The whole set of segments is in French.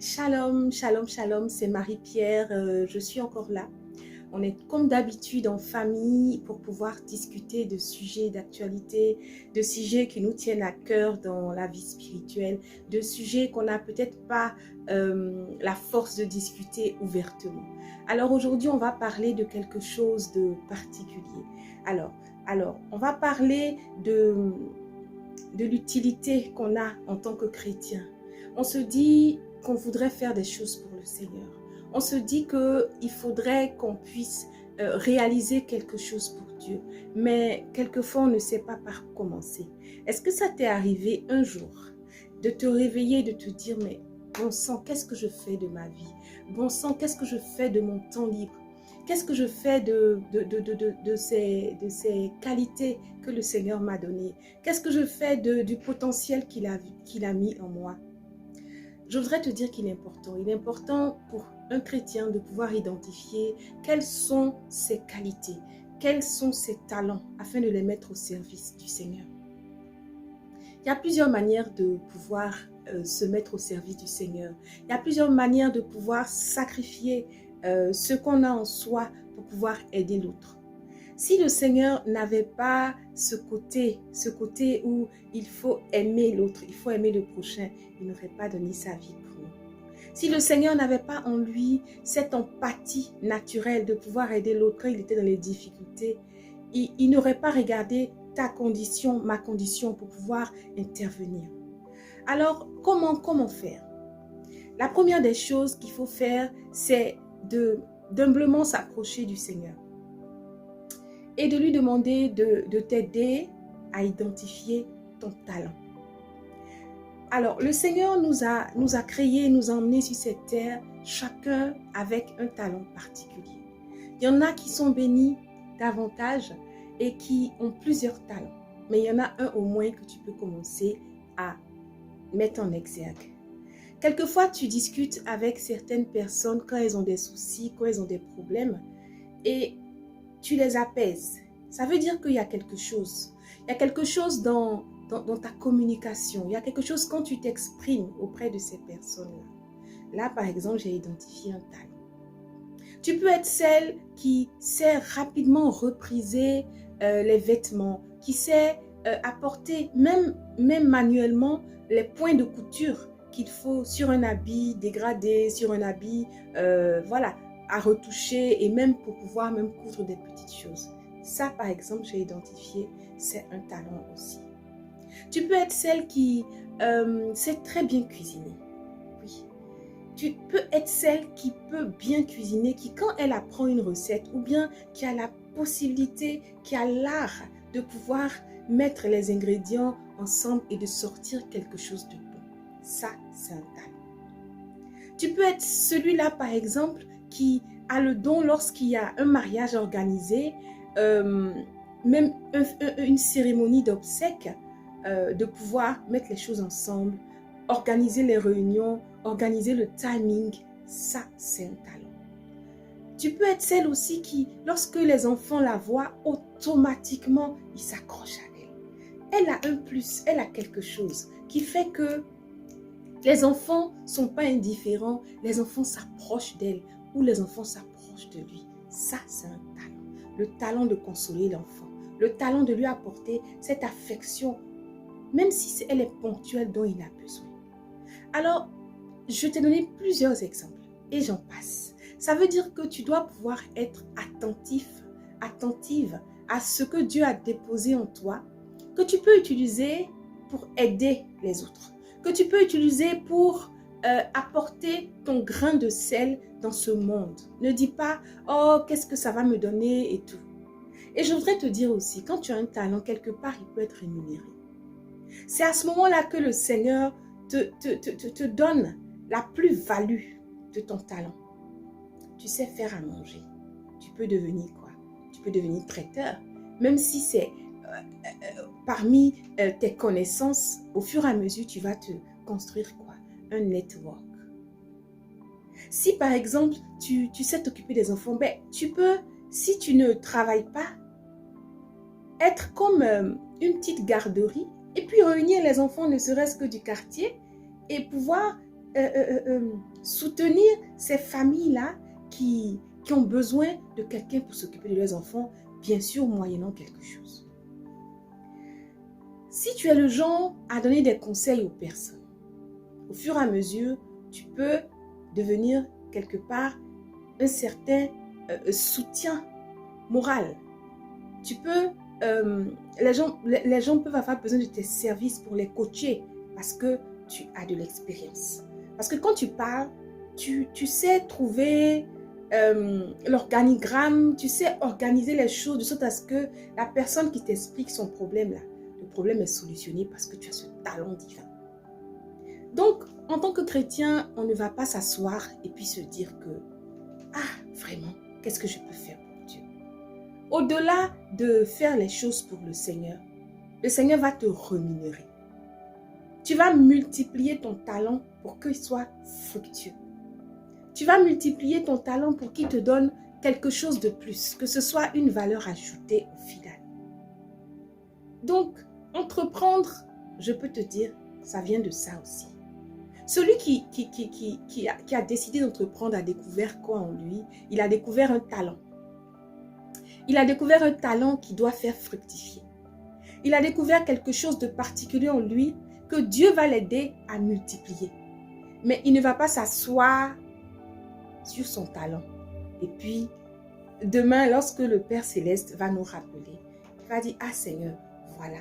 Shalom, shalom, shalom, c'est Marie-Pierre, je suis encore là. On est comme d'habitude en famille pour pouvoir discuter de sujets d'actualité, de sujets qui nous tiennent à cœur dans la vie spirituelle, de sujets qu'on n'a peut-être pas la force de discuter ouvertement. Alors aujourd'hui, on va parler de quelque chose de particulier. Alors on va parler de l'utilité qu'on a en tant que chrétien. On se dit qu'on voudrait faire des choses pour le Seigneur. On se dit qu'il faudrait qu'on puisse réaliser quelque chose pour Dieu. Mais quelquefois, on ne sait pas par quoi commencer. Est-ce que ça t'est arrivé un jour de te réveiller, de te dire, mais bon sang, qu'est-ce que je fais de ma vie? Bon sang, qu'est-ce que je fais de mon temps libre? Qu'est-ce que je fais de ces qualités que le Seigneur m'a données? Qu'est-ce que je fais du potentiel qu'il a mis en moi? Je voudrais te dire qu'il est important. Il est important pour un chrétien de pouvoir identifier quelles sont ses qualités, quels sont ses talents, afin de les mettre au service du Seigneur. Il y a plusieurs manières de pouvoir se mettre au service du Seigneur. Il y a plusieurs manières de pouvoir sacrifier ce qu'on a en soi pour pouvoir aider l'autre. Si le Seigneur n'avait pas ce côté où il faut aimer l'autre, il faut aimer le prochain, il n'aurait pas donné sa vie pour nous. Si le Seigneur n'avait pas en lui cette empathie naturelle de pouvoir aider l'autre quand il était dans les difficultés, il n'aurait pas regardé ta condition, ma condition pour pouvoir intervenir. Alors, comment faire? La première des choses qu'il faut faire, c'est d'humblement s'approcher du Seigneur et de lui demander de t'aider à identifier ton talent. Alors, le Seigneur nous a créés, nous a emmenés sur cette terre, chacun avec un talent particulier. Il y en a qui sont bénis davantage et qui ont plusieurs talents. Mais il y en a un au moins que tu peux commencer à mettre en exergue. Quelquefois, tu discutes avec certaines personnes quand elles ont des soucis, quand elles ont des problèmes, et tu les apaises. Ça veut dire qu'il y a quelque chose. Il y a quelque chose dans ta communication. Il y a quelque chose quand tu t'exprimes auprès de ces personnes-là. Là, par exemple, j'ai identifié un talent. Tu peux être celle qui sait rapidement repriser les vêtements, qui sait apporter même manuellement les points de couture qu'il faut sur un habit dégradé, sur un habit, voilà, à retoucher et même pour pouvoir même coudre des petites choses. Ça, par exemple, j'ai identifié, c'est un talent aussi. Tu peux être celle qui sait très bien cuisiner. Oui. Tu peux être celle qui peut bien cuisiner, qui quand elle apprend une recette ou bien qui a la possibilité, qui a l'art de pouvoir mettre les ingrédients ensemble et de sortir quelque chose de bon. Ça, c'est un talent. Tu peux être celui-là, par exemple, qui a le don lorsqu'il y a un mariage organisé, même une cérémonie d'obsèques, de pouvoir mettre les choses ensemble, organiser les réunions, organiser le timing. Ça, c'est un talent. Tu peux être celle aussi qui, lorsque les enfants la voient, automatiquement, ils s'accrochent à elle. Elle a un plus, elle a quelque chose qui fait que les enfants ne sont pas indifférents, les enfants s'approchent d'elle ou les enfants s'approchent de lui. Ça, c'est un talent. Le talent de consoler l'enfant, le talent de lui apporter cette affection, même si elle est ponctuelle dont il a besoin. Alors, je t'ai donné plusieurs exemples et j'en passe. Ça veut dire que tu dois pouvoir être attentive à ce que Dieu a déposé en toi, que tu peux utiliser pour aider les autres, que tu peux utiliser pour apporter ton grain de sel dans ce monde. Ne dis pas, oh, qu'est-ce que ça va me donner et tout. Et je voudrais te dire aussi, quand tu as un talent, quelque part, il peut être rémunéré. C'est à ce moment-là que le Seigneur te donne la plus-value de ton talent. Tu sais faire à manger. Tu peux devenir quoi? Tu peux devenir traiteur. Même si c'est parmi tes connaissances, au fur et à mesure, tu vas te construire quoi? Un network. Si par exemple, tu sais t'occuper des enfants, ben, tu peux, si tu ne travailles pas, être comme une petite garderie et puis réunir les enfants ne serait-ce que du quartier et pouvoir soutenir ces familles-là qui ont besoin de quelqu'un pour s'occuper de leurs enfants, bien sûr moyennant quelque chose. Si tu es le genre à donner des conseils aux personnes, au fur et à mesure, tu peux devenir quelque part un certain soutien moral. Tu peux, les gens peuvent avoir besoin de tes services pour les coacher parce que tu as de l'expérience. Parce que quand tu parles, tu sais trouver l'organigramme, tu sais organiser les choses de sorte à ce que la personne qui t'explique son problème là, le problème est solutionné parce que tu as ce talent divin. Donc, en tant que chrétien, on ne va pas s'asseoir et puis se dire que vraiment, qu'est-ce que je peux faire pour Dieu? Au-delà de faire les choses pour le Seigneur va te rémunérer. Tu vas multiplier ton talent pour qu'il soit fructueux. Tu vas multiplier ton talent pour qu'il te donne quelque chose de plus, que ce soit une valeur ajoutée au final. Donc, entreprendre, je peux te dire, ça vient de ça aussi. Celui qui a décidé d'entreprendre a découvert quoi en lui? Il a découvert un talent. Il a découvert un talent qui doit faire fructifier. Il a découvert quelque chose de particulier en lui que Dieu va l'aider à multiplier. Mais il ne va pas s'asseoir sur son talent. Et puis, demain, lorsque le Père Céleste va nous rappeler, il va dire, Seigneur, voilà,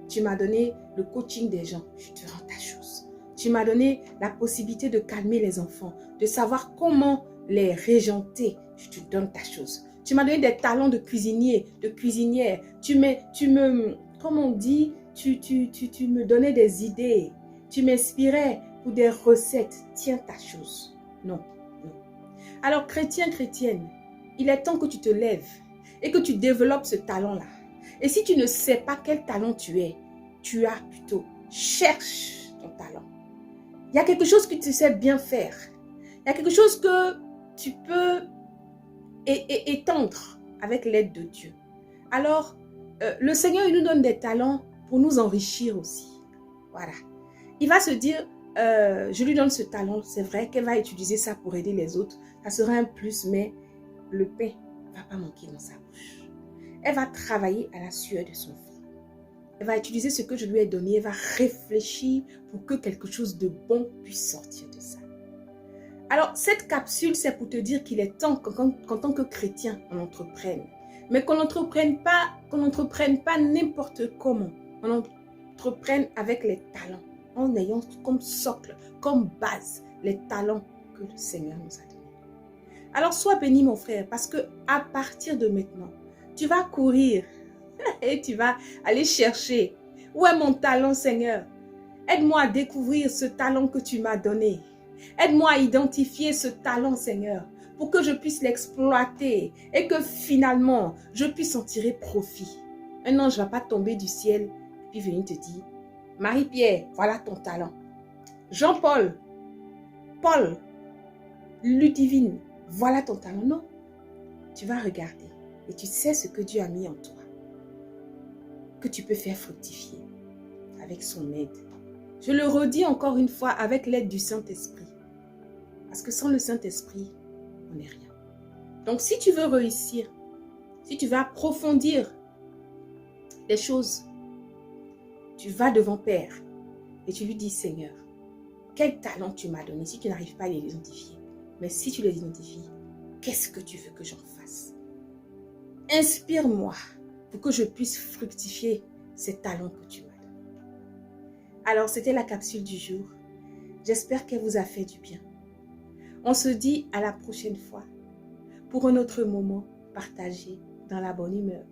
tu m'as donné le coaching des gens, je te rends ta chose. Tu m'as donné la possibilité de calmer les enfants, de savoir comment les régenter, je te donne ta chose. Tu m'as donné des talents de cuisinier, de cuisinière. Comme on dit, tu me donnais des idées. Tu m'inspirais pour des recettes. Tiens ta chose. Non. Alors, chrétien, chrétienne, il est temps que tu te lèves et que tu développes ce talent-là. Et si tu ne sais pas quel talent tu as plutôt, cherche ton talent. Il y a quelque chose que tu sais bien faire. Il y a quelque chose que tu peux étendre avec l'aide de Dieu. Alors, le Seigneur, il nous donne des talents pour nous enrichir aussi. Voilà. Il va se dire, je lui donne ce talent, c'est vrai qu'elle va utiliser ça pour aider les autres. Ça sera un plus, mais le pain ne va pas manquer dans sa bouche. Elle va travailler à la sueur de son front. Elle va utiliser ce que je lui ai donné. Elle va réfléchir pour que quelque chose de bon puisse sortir de ça. Alors, cette capsule, c'est pour te dire qu'il est temps qu'en tant que chrétien, on entreprenne. Mais qu'on n'entreprenne pas n'importe comment. On entreprenne avec les talents, en ayant comme socle, comme base, les talents que le Seigneur nous a donnés. Alors, sois béni, mon frère, parce que à partir de maintenant, tu vas courir et tu vas aller chercher. Où est mon talent, Seigneur? Aide-moi à découvrir ce talent que tu m'as donné. Aide-moi à identifier ce talent, Seigneur, pour que je puisse l'exploiter et que finalement, je puisse en tirer profit. Un ange ne va pas tomber du ciel et puis venir te dire, Marie-Pierre, voilà ton talent. Jean-Paul, Paul, Ludivine, voilà ton talent. Non, tu vas regarder et tu sais ce que Dieu a mis en toi, que tu peux faire fructifier avec son aide. Je le redis encore une fois, avec l'aide du Saint-Esprit. Parce que sans le Saint-Esprit, on n'est rien. Donc si tu veux réussir, si tu veux approfondir les choses, tu vas devant Père et tu lui dis, Seigneur, quel talent tu m'as donné si tu n'arrives pas à les identifier. Mais si tu les identifies, qu'est-ce que tu veux que j'en fasse? Inspire-moi pour que je puisse fructifier ces talents que tu m'as donnés. Alors, c'était la capsule du jour. J'espère qu'elle vous a fait du bien. On se dit à la prochaine fois pour un autre moment partagé dans la bonne humeur.